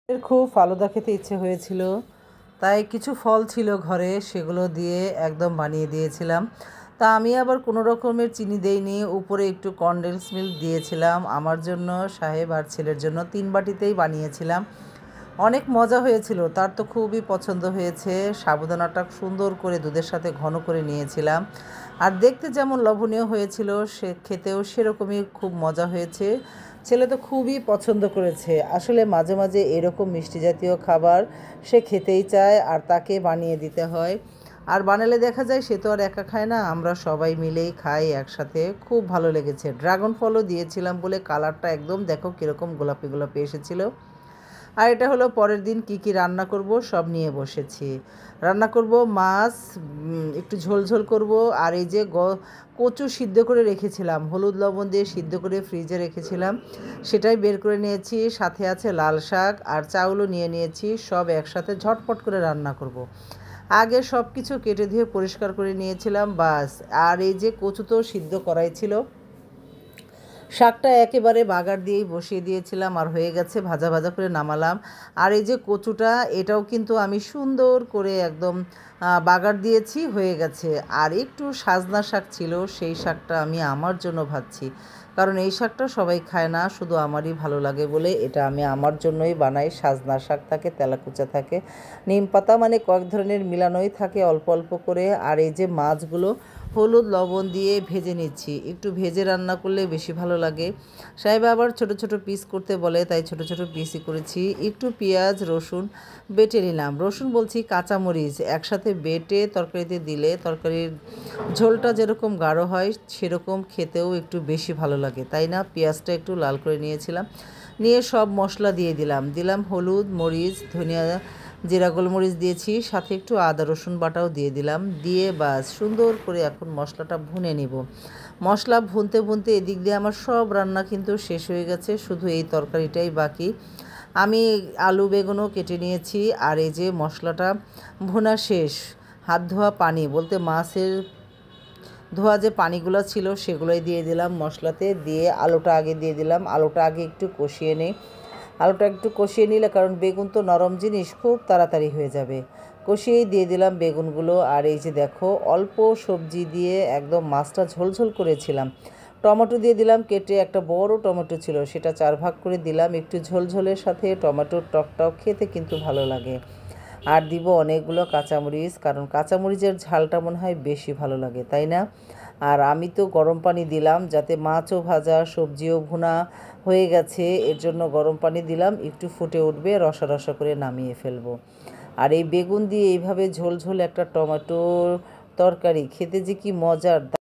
এর খুব ফালুদা খেতে ইচ্ছে হয়েছিল, তাই কিছু ফল ছিল ঘরে, সেগুলো দিয়ে একদম বানিয়ে দিয়েছিলাম। তা আমি আবার কোনো রকমের চিনি দেইনি, উপরে একটু কনডেন্স মিল্ক দিয়েছিলাম আমার জন্য, সাহেব আর ছেলের জন্য 3 বাটিতেই বানিয়েছিলাম। অনেক মজা হয়েছিল, তার তো খুবই পছন্দ হয়েছে। সাবুদানাটা সুন্দর করে দুধের সাথে ঘন করে নিয়েছিলাম, আর দেখতে যেমন লোভনীয় হয়েছিল সে খেতেও সেরকমই খুব মজা হয়েছে। ছেলে তো খুবই পছন্দ করেছে। আসলে মাঝে মাঝে এরকম মিষ্টি জাতীয় খাবার সে খেতেই চায়, আর তাকে বানিয়ে দিতে হয়। আর বানালে দেখা যায় সে তো আর একা খায় না, আমরা সবাই মিলেই খাই একসাথে। খুব ভালো লেগেছে। ড্রাগন ফলও দিয়েছিলাম বলে কালারটা একদম দেখো কীরকম গোলাপি গোলাপি এসেছিল। আর এটা হলো পরের দিন কি কি রান্না করব সব নিয়ে বসেছি। রান্না করব মাছ, একটু ঝোল ঝোল করব। আর এই যে কচু সিদ্ধ করে রেখেছিলাম, হলুদ লবণ দিয়ে সিদ্ধ করে ফ্রিজে রেখেছিলাম, সেটাই বের করে নিয়েছি। সাথে আছে লাল শাক আর চাউলও নিয়ে নিয়েছি, সব একসাথে ঝটপট করে রান্না করব। আগে সব কিছু কেটে ধুয়ে পরিষ্কার করে নিয়েছিলাম, বাস। আর এই যে কচু তো সিদ্ধ করাই ছিল, শাকটা একেবারে বাগার দিয়েই বসিয়ে দিয়েছিলাম, আর হয়ে গেছে, ভাজা ভাজা করে নামালাম। আর এই যে কচুটা, এটাও কিন্তু আমি সুন্দর করে একদম বাগার দিয়েছি, হয়ে গেছে। আর একটু সাজনা শাক ছিল, সেই শাকটা আমি আমার জন্য ভাজছি, কারণ এই শাকটা সবাই খায় না, শুধু আমারই ভালো লাগে বলে এটা আমি আমার জন্যই বানাই। সাজনা শাক থাকে, তেলাকুচা থাকে, নিম পাতা, মানে কয়েক ধরনের মিলানোই থাকে অল্প অল্প করে। আর এই যে মাছগুলো হলুদ লবণ দিয়ে ভেজে নিচ্ছি, একটু ভেজে রান্না করলে বেশি ভালো লাগে। সাহেবা আবার ছোট ছোট পিস করতে বলে, তাই ছোট ছোট পিসই করেছি। একটু পেঁয়াজ রসুন বেটে নিলাম, রসুন বলছি কাঁচামরিচ একসাথে বেটে তরকারিতে দিলে তরকারির ঝোলটা যেরকম গাঢ় হয় সেরকম খেতেও একটু বেশি ভালো লাগে, তাই না? পেঁয়াজটা একটু লাল করে নিয়েছিলাম, নিয়ে সব মশলা দিয়ে দিলাম হলুদ মরিচ ধনিয়া জিরা গোলমরিচ দিয়েছি, সাথে একটু আদা রসুন বাটাও দিয়ে দিলাম, দিয়ে বাস সুন্দর করে এখন মশলাটা ভুনে নিব। মশলা ভুনতে ভুনতে এদিক দিয়ে আমার সব রান্না কিন্তু শেষ হয়ে গেছে, শুধু এই তরকারিটাই বাকি। আমি আলু বেগুনও কেটে নিয়েছি। আর এই যে মশলাটা ভুনা শেষ, হাত ধোয়া পানি বলতে মাছের ধোয়া যে পানিগুলো ছিল সেগুলোই দিয়ে দিলাম মশলাতে, দিয়ে আলুটা আগে দিয়ে দিলাম। আলুটা আগে একটু কষিয়ে নিই, আলুটা একটু কষিয়ে নিলে, কারণ বেগুন তো নরম জিনিস, খুব তাড়াতাড়ি হয়ে যাবে। কষিয়েই দিয়ে দিলাম বেগুনগুলো। আর এই যে দেখো অল্প সবজি দিয়ে একদম মাছটা ঝোলঝোল করেছিলাম। টমেটো দিয়ে দিলাম কেটে, একটা বড় টমেটো ছিল, সেটা 4 ভাগ করে দিলাম। একটু ঝোলঝোলের সাথে টমেটোর টকটাও খেতে কিন্তু ভালো লাগে। আর দিব অনেকগুলো কাঁচামরিচ, কারণ কাঁচামরিচের ঝালটা মনে হয় বেশি ভালো লাগে, তাই না? আর আমি তো গরম পানি দিলাম, যাতে মাছও ভাজা সবজিও ভুনা হয়ে গেছে, এর জন্য গরম পানি দিলাম, একটু ফুটে উঠবে, রসা রসা করে নামিয়ে ফেলবো। আর এই বেগুন দিয়ে এইভাবে ঝোল ঝোল একটা টমেটোর তরকারি খেতে যে কি মজার!